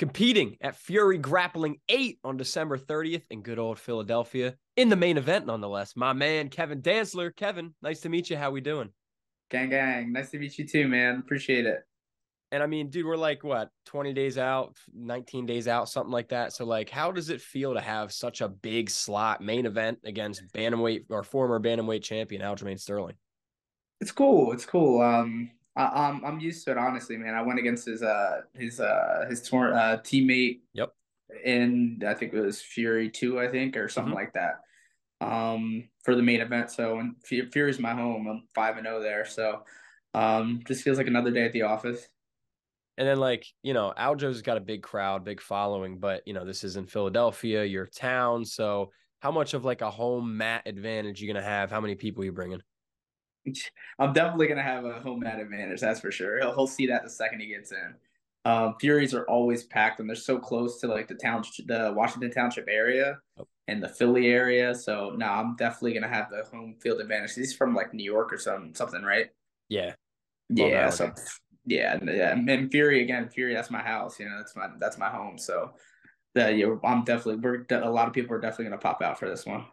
competing at Fury Grappling 8 on December 30th in good old Philadelphia in the main event, nonetheless. My man, Kevin Dantzler. Kevin, nice to meet you. How we doing? Gang, gang. Nice to meet you too, man. Appreciate it. And I mean, dude, we're like, what, 20 days out, 19 days out, something like that. So, like, how does it feel to have such a big slot main event against bantamweight or former bantamweight champion Aljamain Sterling? It's cool. It's cool. I'm used to it, honestly, man. I went against his teammate Yep. in, I think it was Fury 2, I think, or something Mm-hmm. like that. For the main event. So when Fury's my home, I'm 5-0 there. So just feels like another day at the office. And then, like, Aljo's got a big crowd, big following, but, this is in Philadelphia, your town. So, how much of like a home mat advantage you going to have? How many people are you bringing? I'm definitely gonna have a home mat advantage, that's for sure. He'll see that the second he gets in. Furies are always packed, and they're so close to like the Washington Township area Oh, and the Philly area. So no, I'm definitely gonna have the home field advantage. He's from like New York or something, right? yeah, Long Yeah, Island. so yeah. And Fury again, Fury, that's my house. That's my home. So yeah, we're a lot of people are definitely gonna pop out for this one.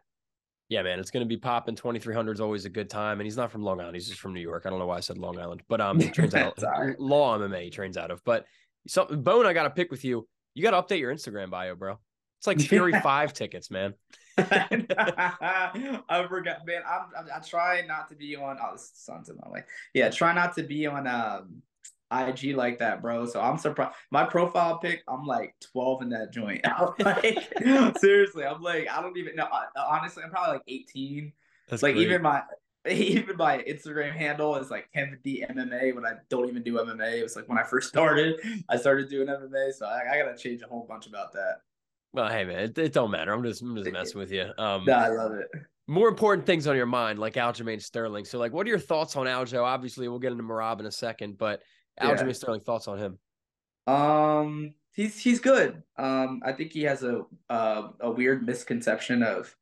Yeah, man, it's going to be popping. 2300 is always a good time. And he's not from Long Island. He's just from New York. I don't know why I said Long Island, but he trains out It's of all right. Law MMA. He trains out of. But something, Bone, I got to pick with you. You got to update your Instagram bio, bro. It's like Fury 5 tickets, man. I forgot, man. I try not to be on. Oh, this sun's in my way. Yeah, try not to be on IG like that, bro. So I'm surprised. My profile pic, I'm like 12 in that joint. I'm like, seriously, I'm like, I don't even know. Honestly, I'm probably like 18. That's Like great. even my Instagram handle is like Kevin MMA when I don't even do MMA. It was like when I first started, I started doing MMA. So I gotta change a whole bunch about that. Well, hey, man, it don't matter. I'm just messing with you. No, I love it. More important things on your mind, like Aljamain Sterling. So, like, what are your thoughts on Aljo? Obviously, we'll get into Merab in a second, but Yeah. Aljamain Sterling, thoughts on him? He's good. I think he has a weird misconception of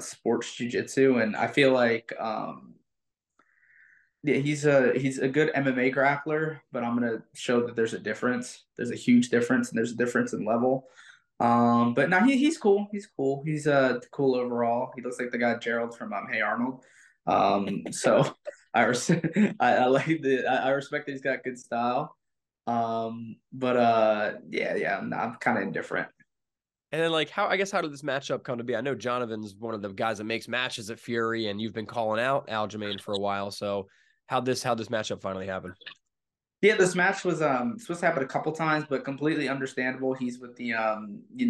sports jujitsu, and I feel like yeah, he's a good MMA grappler, but I'm gonna show that there's a difference. There's a huge difference, and there's a difference in level. But now he's cool. He's cool. He's cool overall. He looks like the guy Gerald from Hey Arnold. So I res- I like I respect that he's got good style. But yeah, I'm kind of indifferent. And then, like, how did this matchup come to be? I know Jonathan's one of the guys that makes matches at Fury, and you've been calling out Aljamain for a while. So, how'd this matchup finally happen? Yeah, this match was supposed to happen a couple times, but completely understandable. He's with the he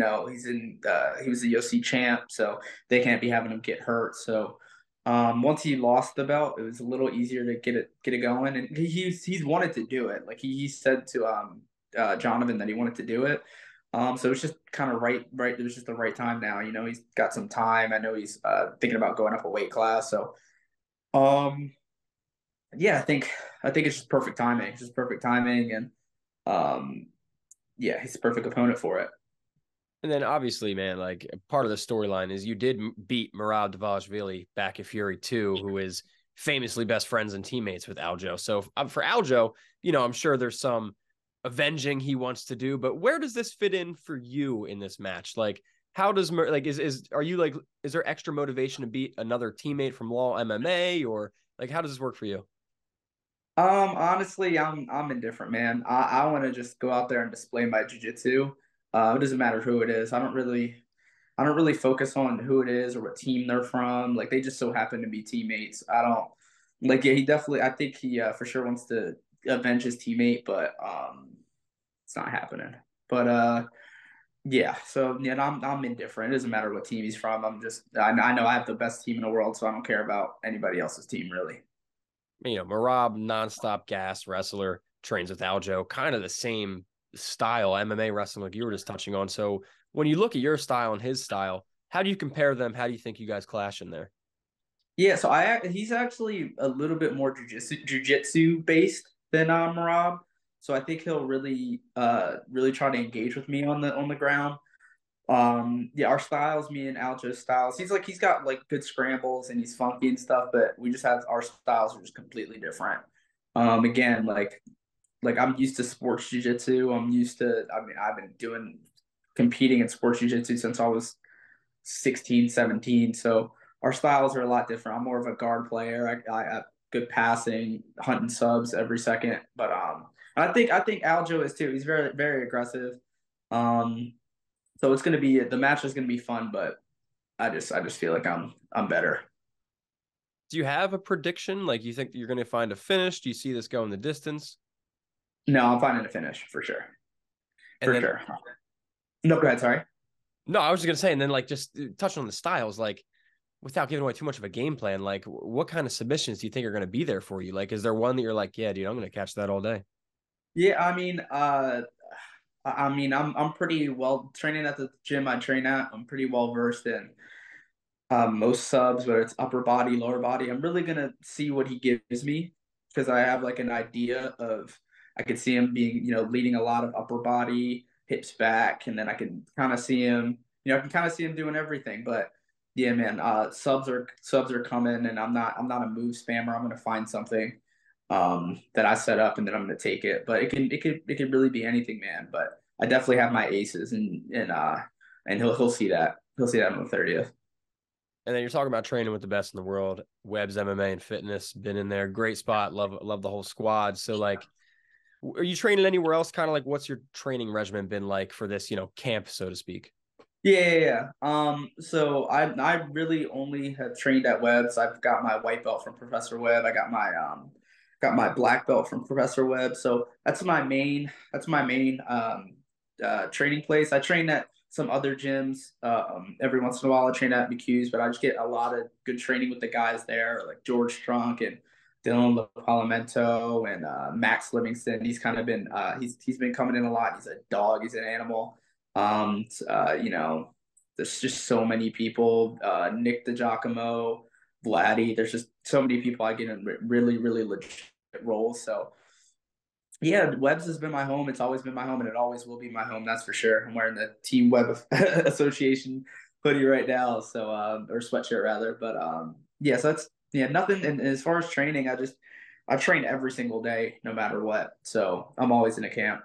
was the UFC champ, so they can't be having him get hurt. So once he lost the belt, it was a little easier to get it going. And he's wanted to do it. Like he said to Jonathan that he wanted to do it. So it's just kind of right. It was just the right time now. He's got some time. I know he's thinking about going up a weight class. So um yeah, I think it's just perfect timing. It's just perfect timing, and um, yeah, he's the perfect opponent for it. And then, obviously, man, like part of the storyline is you did beat Merab Dvalishvili back at Fury 2, who is famously best friends and teammates with Aljo. So, for Aljo, I'm sure there's some avenging he wants to do, but where does this fit in for you in this match? Like, how does like is are you like is there extra motivation to beat another teammate from Law MMA, or like how does this work for you? Honestly, I'm indifferent, man. I want to just go out there and display my jujitsu. It doesn't matter who it is. I don't really focus on who it is or what team they're from. Like they just so happen to be teammates. I don't like. Yeah, he definitely. I think he for sure wants to avenge his teammate, but it's not happening. But yeah. So yeah, I'm indifferent. It doesn't matter what team he's from. I know I have the best team in the world, so I don't care about anybody else's team really. Merab, nonstop gas wrestler, trains with Aljo, kind of the same style, MMA wrestling, like you were just touching on. So when you look at your style and his style, how do you compare them? How do you think you guys clash in there? Yeah, so he's actually a little bit more jujitsu based than Rob. So I think he'll really try to engage with me on the ground. Yeah, our styles, me and Aljo's styles. He's got like good scrambles and he's funky and stuff, but we just have our styles are just completely different. Again, like like I'm used to sports jiu-jitsu. I've been competing in sports jiu-jitsu since I was 16, 17. So our styles are a lot different. I'm more of a guard player. I have good passing, hunting subs every second. But I think Aljo is too. He's very, very aggressive. Um, so the match is gonna be fun, but I just feel like I'm better. Do you have a prediction? Like, you think you're going to find a finish? Do you see this going the distance? No, I'm finding a finish for sure. And For then, sure. No, go ahead. Sorry. no, I was just going to say, and then like just touching on the styles, like without giving away too much of a game plan, like what kind of submissions do you think are going to be there for you? Like, is there one that you're like, yeah, dude, I'm going to catch that all day? Yeah, I'm pretty well training at the gym I train at. I'm pretty well versed in most subs, whether it's upper body, lower body. I'm really gonna see what he gives me because I have like an idea of I could see him being, leading a lot of upper body, hips back, and then I can kind of see him, I can kind of see him doing everything. But yeah, man, subs are coming, and I'm not a move spammer. I'm gonna find something that I set up, and then I'm gonna take it. But it can really be anything, man. But I definitely have my aces, and he'll see that. He'll see that on the 30th. And then you're talking about training with the best in the world. Webb's MMA and fitness, been in there, great spot. Love the whole squad. So like, are you training anywhere else? Kind of like, what's your training regimen been like for this, camp, so to speak? Yeah. So I really only have trained at Webb's. I've got my white belt from Professor Webb. I got my black belt from Professor Webb. So that's my main training place. I train at some other gyms. Every once in a while I train at McHugh's, but I just get a lot of good training with the guys there, like George Strunk and Dylan LaPalamento and Max Livingston. He's been coming in a lot. He's a dog. He's an animal. There's just so many people. Nick DiGiacomo, Vladdy. There's just so many people I get in really, really legit roles. So yeah, Webb's has been my home. It's always been my home, and it always will be my home. That's for sure. I'm wearing the Team Webb Association hoodie right now, so or sweatshirt rather. But yeah, so that's yeah, nothing. And as far as training, I train every single day, no matter what. So I'm always in a camp.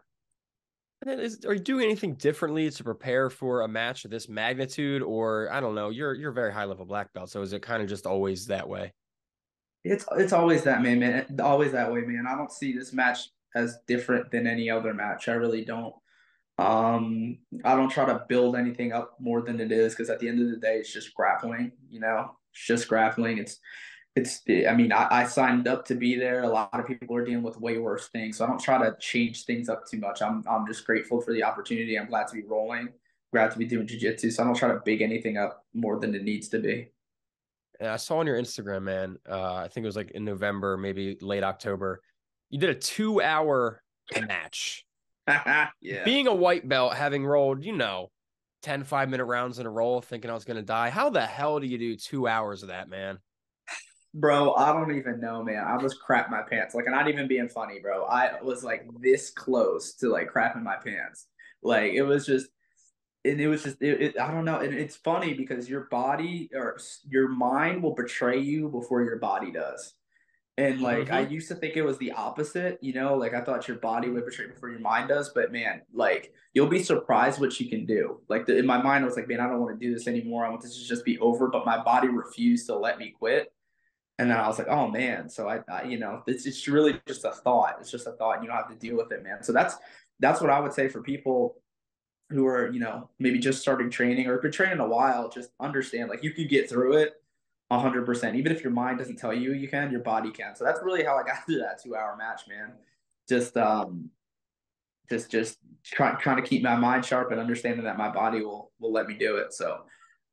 And then are you doing anything differently to prepare for a match of this magnitude, or I don't know? You're a very high level black belt, so is it kind of just always that way? It's always that man, always that way, man. I don't see this match as different than any other match. I really don't. I don't try to build anything up more than it is because at the end of the day, it's just grappling. It's just grappling. It's. I mean, I signed up to be there. A lot of people are dealing with way worse things, so I don't try to change things up too much. I'm just grateful for the opportunity. I'm glad to be rolling. Glad to be doing jiu-jitsu. So I don't try to big anything up more than it needs to be. And I saw on your Instagram, man. I think it was like in November, maybe late October. You did a 2 hour match. Yeah. Being a white belt, having rolled, 10 5-minute rounds in a row, thinking I was going to die. How the hell do you do 2 hours of that, man? Bro, I don't even know, man. I was crap my pants. Like, I'm not even being funny, bro. I was like this close to like crapping my pants. Like, I don't know. And it's funny because your body or your mind will betray you before your body does. And like, I Mm-hmm. used to think it was the opposite, like I thought your body would betray before your mind does. But man, like, you'll be surprised what you can do. Like, in my mind, I was like, man, I don't want to do this anymore. I want this to just be over. But my body refused to let me quit. And then I was like, oh man. So it's really just a thought. It's just a thought. And you don't have to deal with it, man. So that's what I would say for people who are, maybe just starting training or have been training a while. Just understand, like, you could get through it 100%. Even if your mind doesn't tell you you can, your body can. So that's really how I got through that 2 hour match, man. Just just trying to keep my mind sharp and understanding that my body will let me do it. So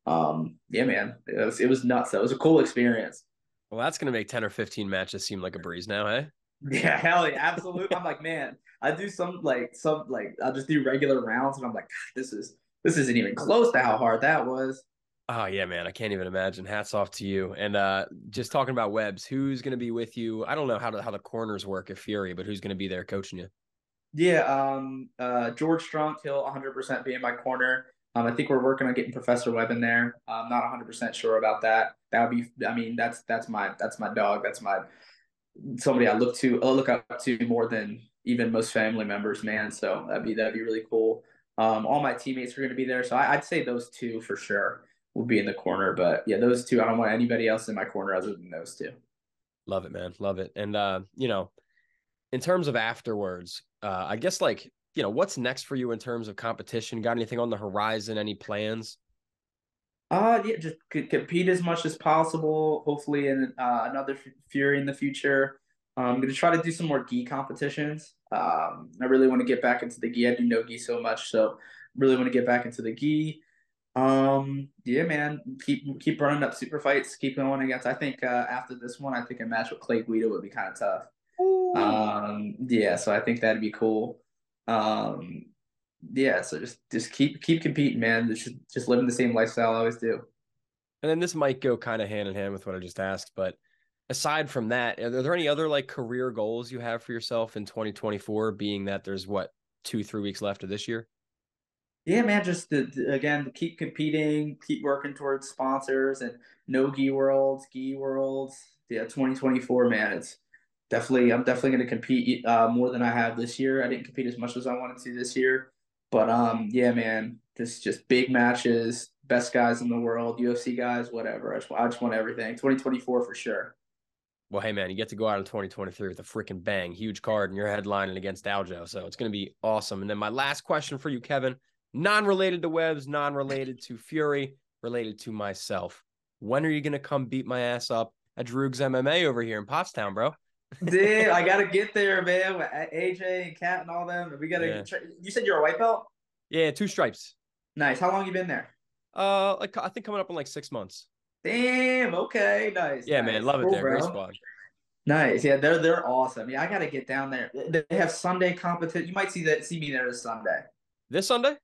yeah, man, it was nuts. Though. It was a cool experience. Well, that's going to make 10 or 15 matches seem like a breeze now, hey? Yeah, hell yeah, absolutely. I'm like, man, I do some I'll just do regular rounds, and I'm like, God, this isn't even close to how hard that was. Oh, yeah, man. I can't even imagine. Hats off to you. And just talking about Webbs, who's going to be with you? I don't know how the corners work at Fury, but who's going to be there coaching you? Yeah, George Strunk, he'll 100% be in my corner. I think we're working on getting Professor Webb in there. I'm not 100% sure about that. That would be, I mean, that's my dog. That's my somebody I look up to more than even most family members, man. So that'd be really cool. All my teammates are going to be there, so I'd say those two for sure will be in the corner. But yeah, those two. I don't want anybody else in my corner other than those two. Love it, man. Love it. And in terms of afterwards, I guess what's next for you in terms of competition? Got anything on the horizon? Any plans? Yeah, just compete as much as possible. Hopefully, in another Fury in the future. I'm gonna try to do some more gi competitions. I really want to get back into the gi. I do know gi so much, so really want to get back into the gi. Yeah, man, keep running up super fights. Keep going against. I think after this one, I think a match with Clay Guida would be kind of tough. Ooh. Yeah, so I think that'd be cool. Um, yeah, so just keep competing, man. Just living the same lifestyle I always do. And then this might go kind of hand in hand with what I just asked, but aside from that, are there any other career goals you have for yourself in 2024, being that there's 2-3 weeks left of this year? Yeah, man, just again to keep competing, keep working towards sponsors and no gi worlds. Yeah, 2024, man. I'm definitely going to compete more than I have this year. I didn't compete as much as I wanted to this year, but yeah, man, just big matches, best guys in the world, UFC guys, whatever. I just want everything. 2024 for sure. Well, hey, man, you get to go out in 2023 with a freaking bang, huge card, and you're headlining against Aljo. So it's going to be awesome. And then my last question for you, Kevin, non-related to Webbs, non-related to Fury, related to myself. When are you going to come beat my ass up at Droogs MMA over here in Pottstown, bro? Dude, I gotta get there, man. With AJ and Kat and all them. We gotta. Yeah. You said you're a white belt. Yeah, 2 stripes. Nice. How long you been there? I think coming up in 6 months. Damn. Okay. Nice. Yeah, man, Nice. love it Cool, there. Great bro. squad. Nice. Yeah, they're awesome. Yeah, I gotta get down there. They have Sunday competition. You might see me there this Sunday. This Sunday?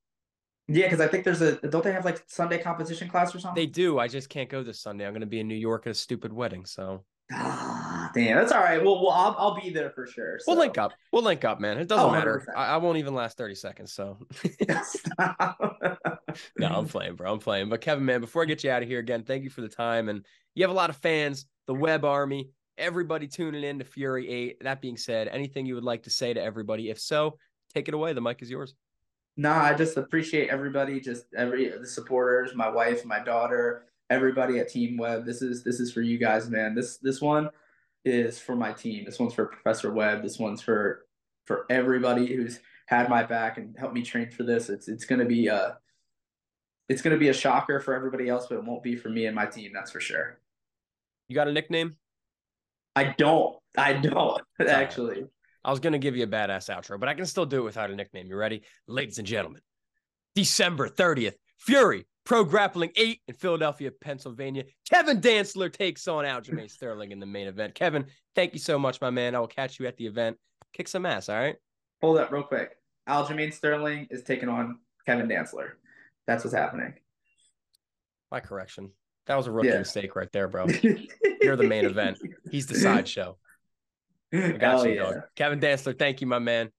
Yeah, because I think there's a don't they have Sunday competition class or They something? do. I just can't go this Sunday. I'm going to be in New York at a stupid wedding, so Ah, damn. That's all right. Well, I'll be there for sure. we'll So. link up. We'll link up, man. It doesn't Oh, matter. 100%. I won't even last 30 seconds, so no, I'm playing, bro. I'm playing. But Kevin, man, before I get you out of here again, thank you for the time. And you have a lot of fans, the Webb Army, everybody tuning in to Fury 8. That being said, anything you would like to say to everybody? If so, take it away. The mic is yours. No, I just appreciate everybody, just the supporters, my wife, my daughter, everybody at Team Webb. This is for you guys, man. This one is for my team. This one's for Professor Webb. This one's for everybody who's had my back and helped me train for this. It's gonna be a shocker for everybody else, but it won't be for me and my team, that's for sure. You got a nickname? I don't actually. Right. I was going to give you a badass outro, but I can still do it without a nickname. You ready? Ladies and gentlemen, December 30th, Fury Pro Grappling 8 in Philadelphia, Pennsylvania. Kevin Dantzler takes on Aljamain Sterling in the main event. Kevin, thank you so much, my man. I will catch you at the event. Kick some ass, all right? Hold up real quick. Aljamain Sterling is taking on Kevin Dantzler. That's what's happening. My correction. That was a rookie Yeah. mistake right there, bro. You're the main event. He's the sideshow. I got Hell you, yeah. dog. Kevin Dantzler, thank you, my man.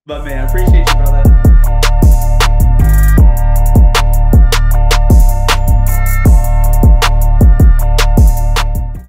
But man, I appreciate you, brother.